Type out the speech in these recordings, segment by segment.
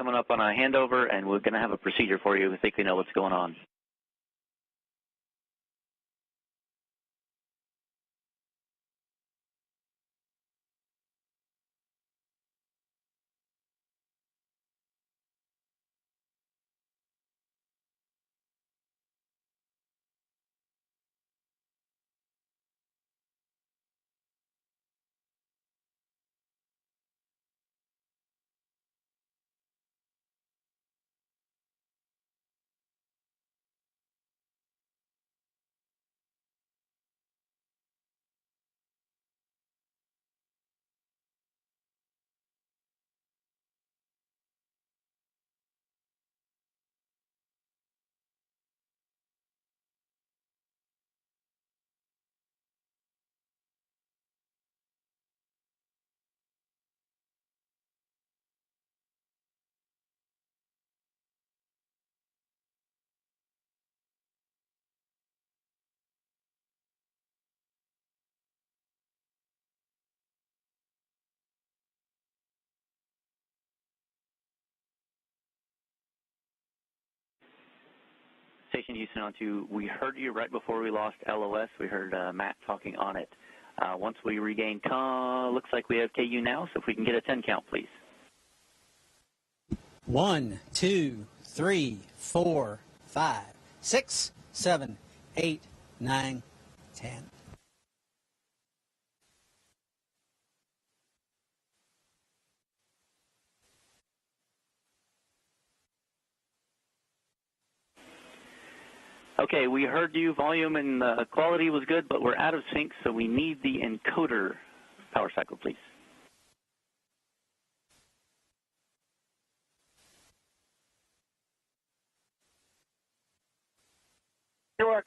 coming up on a handover, and we're going to have a procedure for you. I think we know what's going on. Station Houston on to, we heard you right before we lost LOS. We heard Matt talking on it. Once we regain, looks like we have KU now, so if we can get a 10 count, please. 1, 2, 3, 4, 5, 6, 7, 8, 9, 10. Okay, we heard you. Volume and quality was good, but we're out of sync, so we need the encoder power cycle, please. Good work.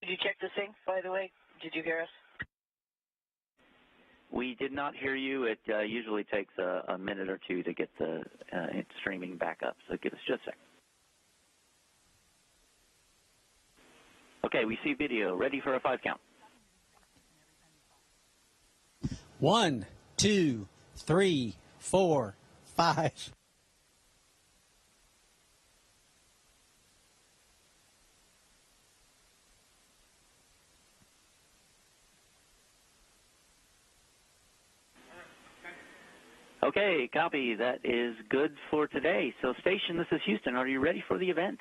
Did you check the sync, by the way? Did you hear us? We did not hear you. It usually takes a minute or two to get the streaming back up, so give us just a second. Okay, we see video. Ready for a 5 count. 1, 2, 3, 4, 5. Okay, copy. That is good for today. So, station, this is Houston. Are you ready for the event?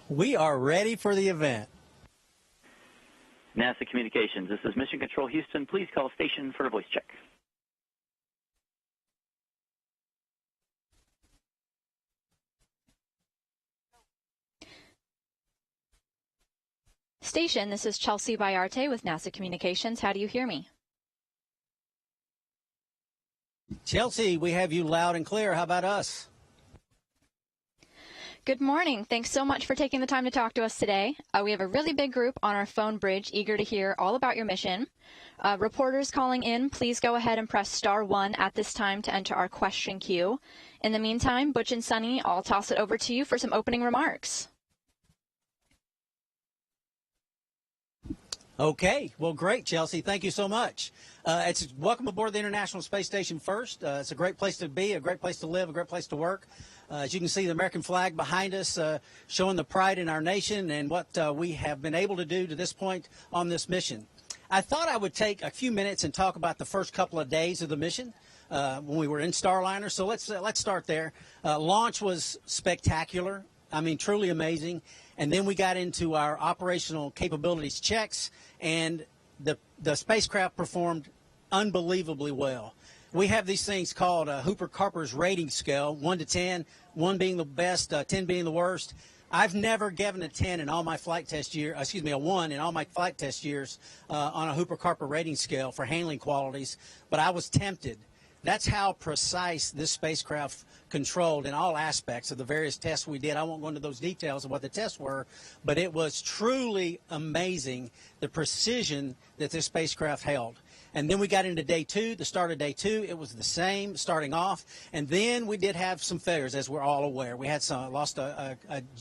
We are ready for the event. NASA Communications, this is Mission Control Houston. Please call station for a voice check. Station, this is Chelsea Bayarte with NASA Communications. How do you hear me? Chelsea, we have you loud and clear. How about us? Good morning. Thanks so much for taking the time to talk to us today. We have a really big group on our phone bridge eager to hear all about your mission. Reporters calling in, please go ahead and press *1 at this time to enter our question queue. In the meantime, Butch and Suni, I'll toss it over to you for some opening remarks. Okay. Well, great, Chelsea. Thank you so much. Welcome aboard the International Space Station first. It's a great place to be, a great place to live, a great place to work. As you can see, the American flag behind us showing the pride in our nation and what we have been able to do to this point on this mission. I thought I would take a few minutes and talk about the first couple of days of the mission when we were in Starliner. So let's start there. Launch was spectacular. I mean, truly amazing. And then we got into our operational capabilities checks, and the spacecraft performed unbelievably well. We have these things called Hooper-Carper's rating scale, 1 to 10, 1 being the best, 10 being the worst. I've never given a 10 in all my flight test year, a 1 in all my flight test years on a Hooper-Carper rating scale for handling qualities, but I was tempted. That's how precise this spacecraft controlled in all aspects of the various tests we did. I won't go into those details of what the tests were, but it was truly amazing the precision that this spacecraft held. And then we got into day 2, the start of day 2. It was the same starting off. And then we did have some failures, as we're all aware. We had lost an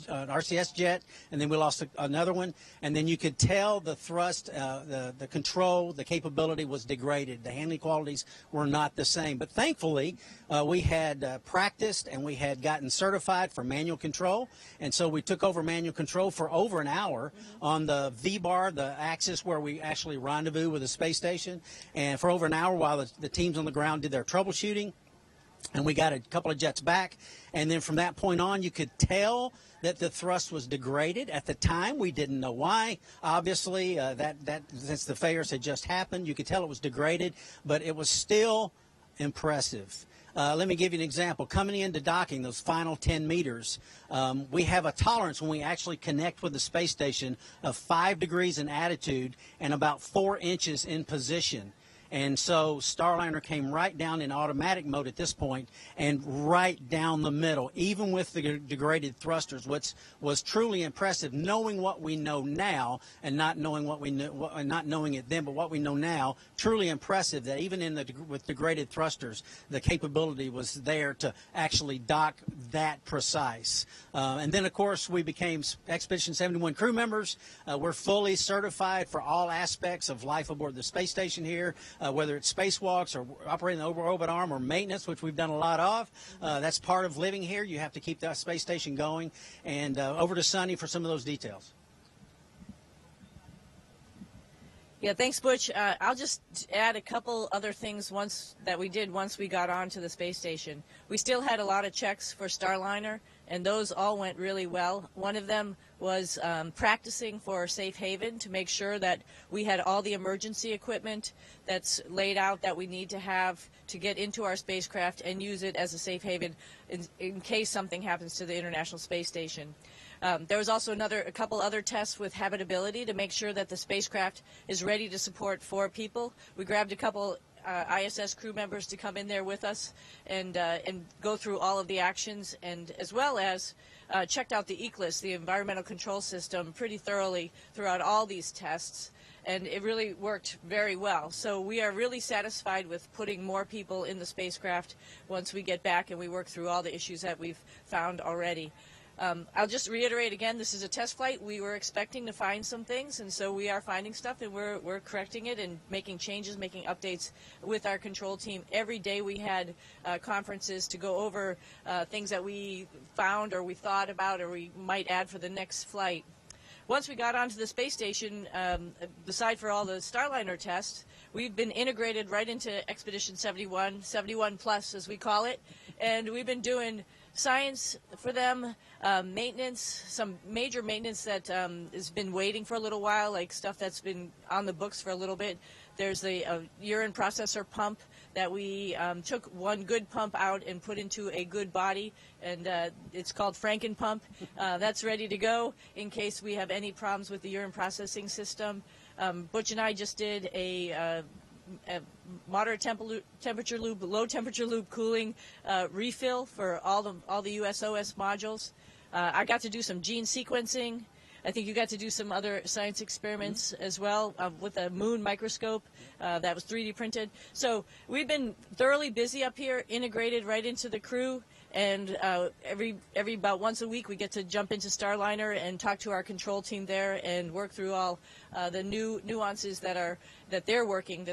RCS jet, and then we lost another one. And then you could tell the thrust, the control, the capability was degraded. The handling qualities were not the same. But thankfully, we had practiced and we had gotten certified for manual control. And so we took over manual control for over an hour on the V-bar, the axis where we actually rendezvous with the space station. And for over an hour while the teams on the ground did their troubleshooting, and we got a couple of jets back. And then from that point on, you could tell that the thrust was degraded. At the time, we didn't know why. Obviously, that since the failures had just happened, you could tell it was degraded, but it was still impressive. Let me give you an example. Coming into docking, those final 10 meters, we have a tolerance when we actually connect with the space station of 5 degrees in attitude and about 4 inches in position. And so Starliner came right down in automatic mode at this point and right down the middle, even with the degraded thrusters, which was truly impressive, knowing what we know now and not knowing what we knew, not knowing it then, but what we know now. Truly impressive that even with degraded thrusters, the capability was there to actually dock that precise. And then, of course, we became Expedition 71 crew members. We're fully certified for all aspects of life aboard the space station here. Whether it's spacewalks or operating the over-orbit arm or maintenance, which we've done a lot of. That's part of living here. You have to keep that space station going. And over to Suni for some of those details. Yeah, thanks, Butch. I'll just add a couple other things once we got onto the space station. We still had a lot of checks for Starliner, and those all went really well. One of them was practicing for safe haven to make sure that we had all the emergency equipment that's laid out that we need to have to get into our spacecraft and use it as a safe haven in case something happens to the International Space Station. There was also a couple other tests with habitability to make sure that the spacecraft is ready to support 4 people. We grabbed a couple ISS crew members to come in there with us and go through all of the actions, and as well as checked out the ECLSS, the environmental control system, pretty thoroughly throughout all these tests, and it really worked very well. So we are really satisfied with putting more people in the spacecraft once we get back and we work through all the issues that we've found already. I'll just reiterate again, this is a test flight. We were expecting to find some things, and so we are finding stuff, and we're correcting it and making changes, making updates with our control team. Every day we had conferences to go over things that we found or we thought about or we might add for the next flight. Once we got onto the space station, beside for all the Starliner tests, we've been integrated right into Expedition 71, 71 plus as we call it, and we've been doing science for them, maintenance, some major maintenance that has been waiting for a little while, like stuff that's been on the books for a little bit. There's the urine processor pump that we took one good pump out and put into a good body, and it's called Franken pump. That's ready to go in case we have any problems with the urine processing system. Butch and I just did a moderate temperature loop, low temperature loop cooling refill for all the USOS modules. I got to do some gene sequencing. I think you got to do some other science experiments as well with a moon microscope that was 3D printed. So we've been thoroughly busy up here, integrated right into the crew, And every about once a week we get to jump into Starliner and talk to our control team there and work through all the new nuances that they're working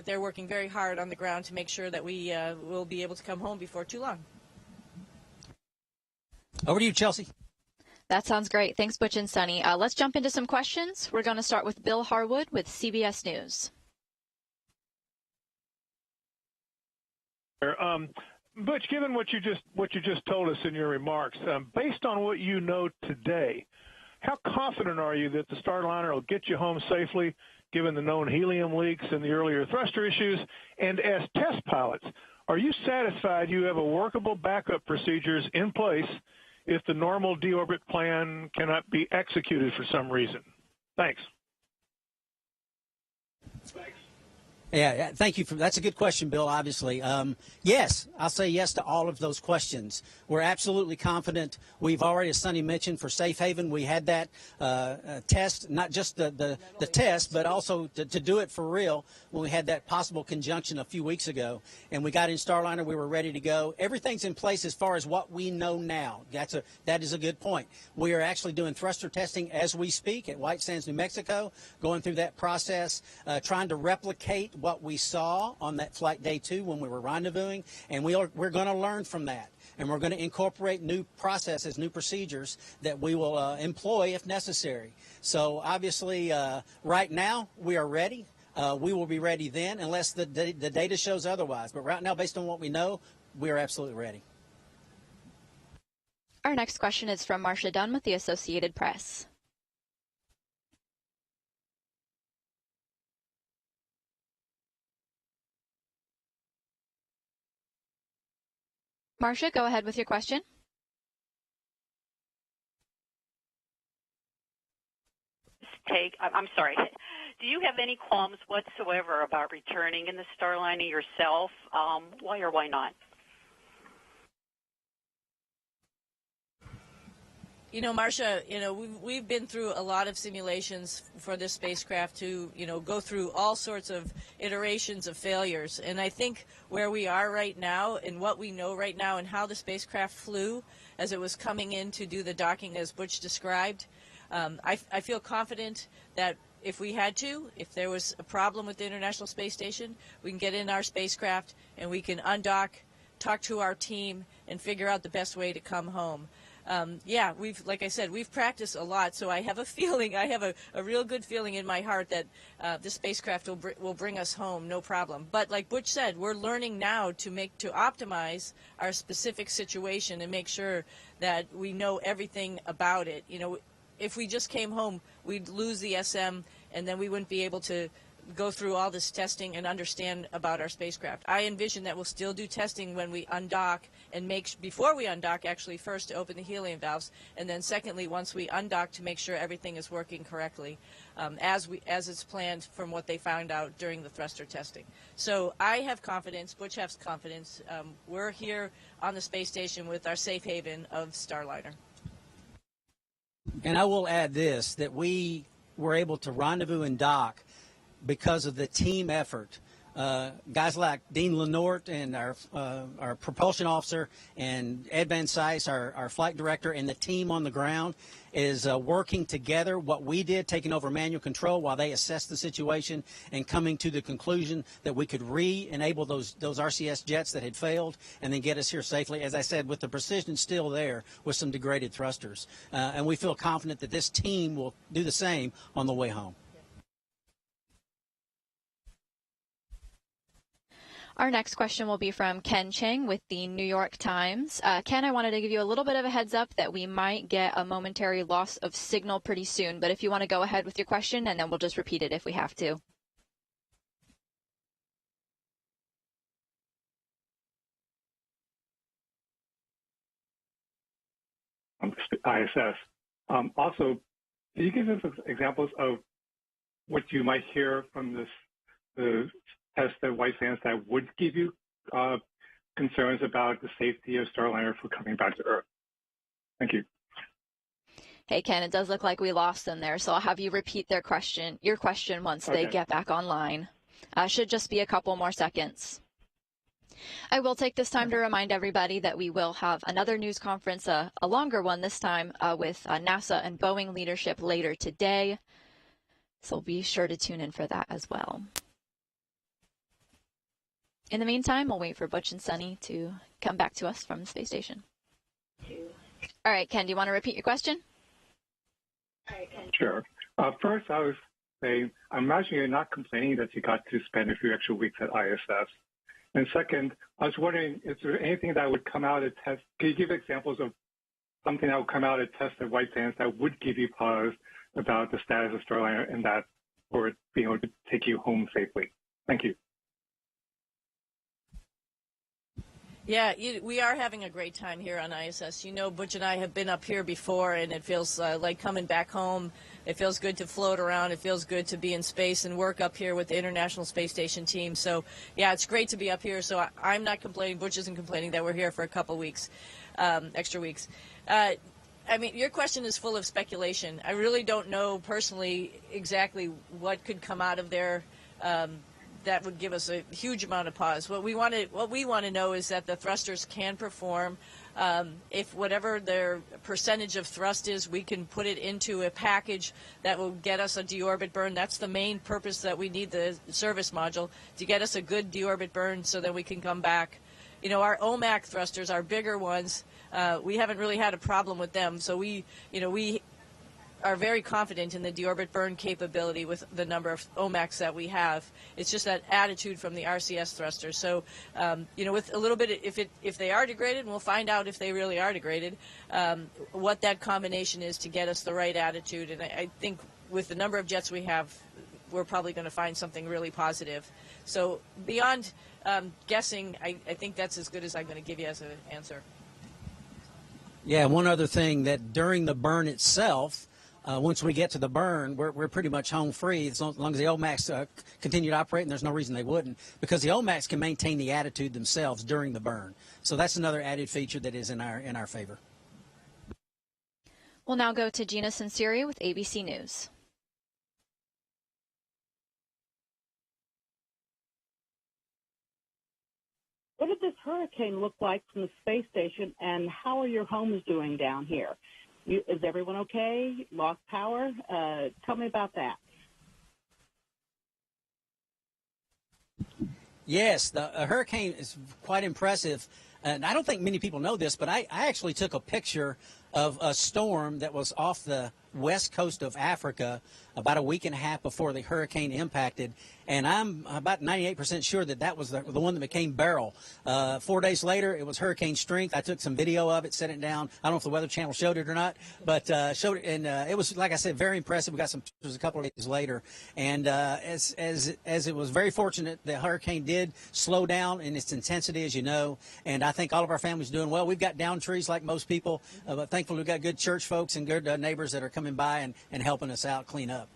very hard on the ground to make sure that we will be able to come home before too long. Over to you, Chelsea. That sounds great. Thanks, Butch and Suni. Let's jump into some questions. We're going to start with Bill Harwood with CBS News. Butch, given what you just told us in your remarks, based on what you know today, how confident are you that the Starliner will get you home safely, given the known helium leaks and the earlier thruster issues? And as test pilots, are you satisfied you have a workable backup procedures in place if the normal deorbit plan cannot be executed for some reason? Thanks. Yeah, thank you. That's a good question, Bill, obviously. Yes, I'll say yes to all of those questions. We're absolutely confident. We've already, as Suni mentioned, for Safe Haven, we had that test, not just the test, but also to do it for real when we had that possible conjunction a few weeks ago. And we got in Starliner, we were ready to go. Everything's in place as far as what we know now. That is a good point. We are actually doing thruster testing as we speak at White Sands, New Mexico, going through that process, trying to replicate what we saw on that flight day 2 when we were rendezvousing, and we're going to learn from that, and we're going to incorporate new processes, new procedures that we will employ if necessary. So obviously, right now we are ready. We will be ready then, unless the data shows otherwise. But right now, based on what we know, we are absolutely ready. Our next question is from Marcia Dunn with the Associated Press. Marcia, go ahead with your question. I'm sorry. Do you have any qualms whatsoever about returning in the Starliner yourself? Why or why not? You know, Marcia, we've been through a lot of simulations for this spacecraft to, go through all sorts of iterations of failures. And I think where we are right now and what we know right now and how the spacecraft flew as it was coming in to do the docking as Butch described, I feel confident that if we had to, if there was a problem with the International Space Station, we can get in our spacecraft and we can undock, talk to our team, and figure out the best way to come home. Like I said, we've practiced a lot, so I have a feeling, I have a real good feeling in my heart that the spacecraft will bring us home, no problem. But like Butch said, we're learning now to optimize our specific situation and make sure that we know everything about it. If we just came home, we'd lose the SM, and then we wouldn't be able to go through all this testing and understand about our spacecraft. I envision that we'll still do testing when we undock and before we undock, actually, first to open the helium valves, and then secondly, once we undock, to make sure everything is working correctly as it's planned from what they found out during the thruster testing. So I have confidence, Butch has confidence. We're here on the space station with our safe haven of Starliner. And I will add this, that we were able to rendezvous and dock because of the team effort. Guys like Dean Lenort and our propulsion officer and Ed Van Sice, our flight director, and the team on the ground is working together. What we did, taking over manual control while they assessed the situation and coming to the conclusion that we could re-enable those RCS jets that had failed and then get us here safely, as I said, with the precision still there with some degraded thrusters. And we feel confident that this team will do the same on the way home. Our next question will be from Ken Cheng with the New York Times. Ken, I wanted to give you a little bit of a heads up that we might get a momentary loss of signal pretty soon, but if you want to go ahead with your question, and then we'll just repeat it if we have to. ISS. Also, can you give us examples of what you might hear from the test at White Sands that would give you concerns about the safety of Starliner for coming back to Earth? Thank you. Hey, Ken, it does look like we lost them there, so I'll have you repeat your question once they get back online. Should just be a couple more seconds. I will take this time to remind everybody that we will have another news conference, a longer one this time, with NASA and Boeing leadership later today. So be sure to tune in for that as well. In the meantime, we'll wait for Butch and Suni to come back to us from the space station. All right, Ken, do you want to repeat your question? Sure. First, I was saying, I'm imagining you're not complaining that you got to spend a few extra weeks at ISS. And second, I was wondering, is there anything that would come out at test? Can you give examples of something that would come out at test at White Sands that would give you pause about the status of Starliner and that, or being able to take you home safely? Thank you. Yeah, we are having a great time here on ISS. You know, Butch and I have been up here before, and it feels like coming back home. It feels good to float around. It feels good to be in space and work up here with the International Space Station team. So, yeah, it's great to be up here. So I'm not complaining. Butch isn't complaining that we're here for a couple weeks, extra weeks. I mean, your question is full of speculation. I really don't know personally exactly what could come out of there. That would give us a huge amount of pause. What we want to know is that the thrusters can perform. If whatever their percentage of thrust is, we can put it into a package that will get us a deorbit burn. That's the main purpose that we need the service module, to get us a good deorbit burn so that we can come back. You know, our OMAC thrusters, our bigger ones, we haven't really had a problem with them. So we are very confident in the deorbit burn capability with the number of OMACs that we have. It's just that attitude from the RCS thrusters. So, you know, with a little bit, if they are degraded, and we'll find out if they really are degraded, what that combination is to get us the right attitude. And I think with the number of jets we have, we're probably going to find something really positive. So beyond guessing, I think that's as good as I'm going to give you as an answer. Yeah, one other thing, that during the burn itself, once we get to the burn, we're pretty much home free as long as the OMACs continue to operate, and there's no reason they wouldn't, because the OMACs can maintain the attitude themselves during the burn. So that's another added feature that is in our favor. We'll now go to Gina Sinceri with ABC News. What did this hurricane look like from the space station, and how are your homes doing down here? Is everyone okay? Lost power? Tell me about that. Yes, the hurricane is quite impressive. And I don't think many people know this, but I actually took a picture of a storm that was off the west coast of Africa about a week and a half before the hurricane impacted. And I'm about 98% sure that was the one that became Beryl. 4 days later, it was hurricane strength. I took some video of it, set it down. I don't know if the Weather Channel showed it or not, but showed it. And it was, like I said, very impressive. We got some pictures a couple of days later. And as it was very fortunate, the hurricane did slow down in its intensity, as you know. And I think all of our families are doing well. We've got down trees like most people, but thankfully we've got good church folks and good neighbors that are coming by and helping us out clean up.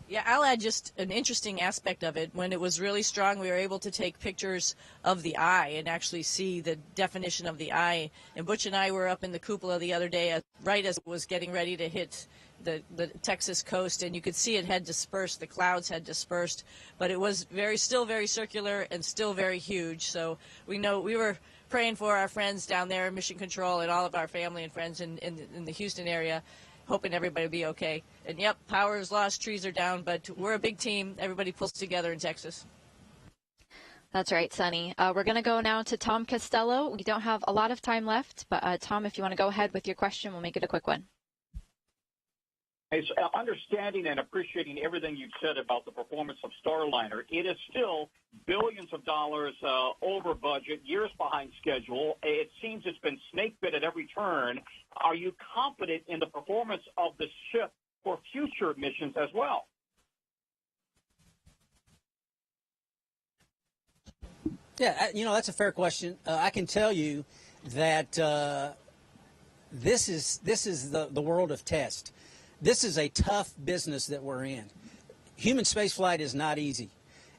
Yeah, I'll add just an interesting aspect of it. When it was really strong, we were able to take pictures of the eye and actually see the definition of the eye. And Butch and I were up in the cupola the other day, right as it was getting ready to hit the Texas coast, and you could see it had dispersed. The clouds had dispersed, but it was still very circular and still very huge. So we know we were praying for our friends down there in Mission Control and all of our family and friends in the Houston area, hoping everybody will be okay. And yep, power is lost, trees are down, but we're a big team. Everybody pulls together in Texas. That's right, Suni. We're going to go now to Tom Costello. We don't have a lot of time left, but Tom, if you want to go ahead with your question, we'll make it a quick one. Hey, so understanding and appreciating everything you've said about the performance of Starliner, it is still billions of dollars over budget, years behind schedule. It seems it's been snake bit at every turn. Are you confident in the performance of the ship for future missions as well? Yeah, that's a fair question. I can tell you that this is the world of test. This is a tough business that we're in. Human spaceflight is not easy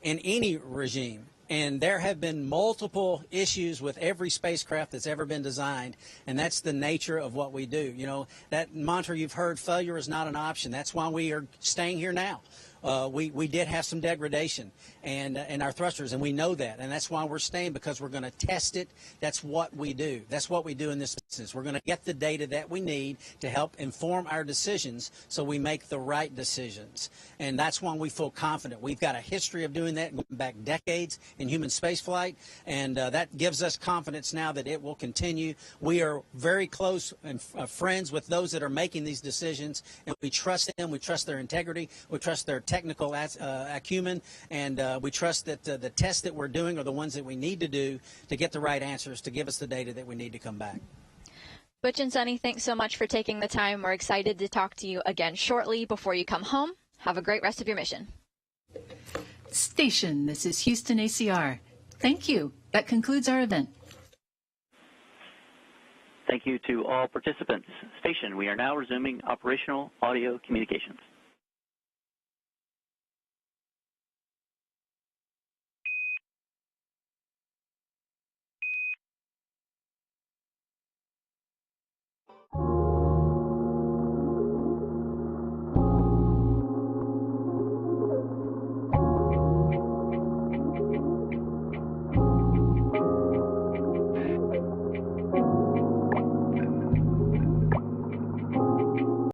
in any regime. And there have been multiple issues with every spacecraft that's ever been designed, and that's the nature of what we do. That mantra you've heard, failure is not an option. That's why we are staying here now. we did have some degradation and in our thrusters, and we know that, and that's why we're staying, because we're going to test it. That's what we do. That's what we do in this business. We're going to get the data that we need to help inform our decisions so we make the right decisions, and that's why we feel confident. We've got a history of doing that going back decades in human spaceflight, and that gives us confidence now that it will continue. We are very close and friends with those that are making these decisions, and we trust them. We trust their integrity. We trust their technical acumen, and we trust that the tests that we're doing are the ones that we need to do to get the right answers to give us the data that we need to come back. Butch and Suni, thanks so much for taking the time. We're excited to talk to you again shortly before you come home. Have a great rest of your mission. Station, this is Houston ACR. Thank you. That concludes our event. Thank you to all participants. Station, we are now resuming operational audio communications.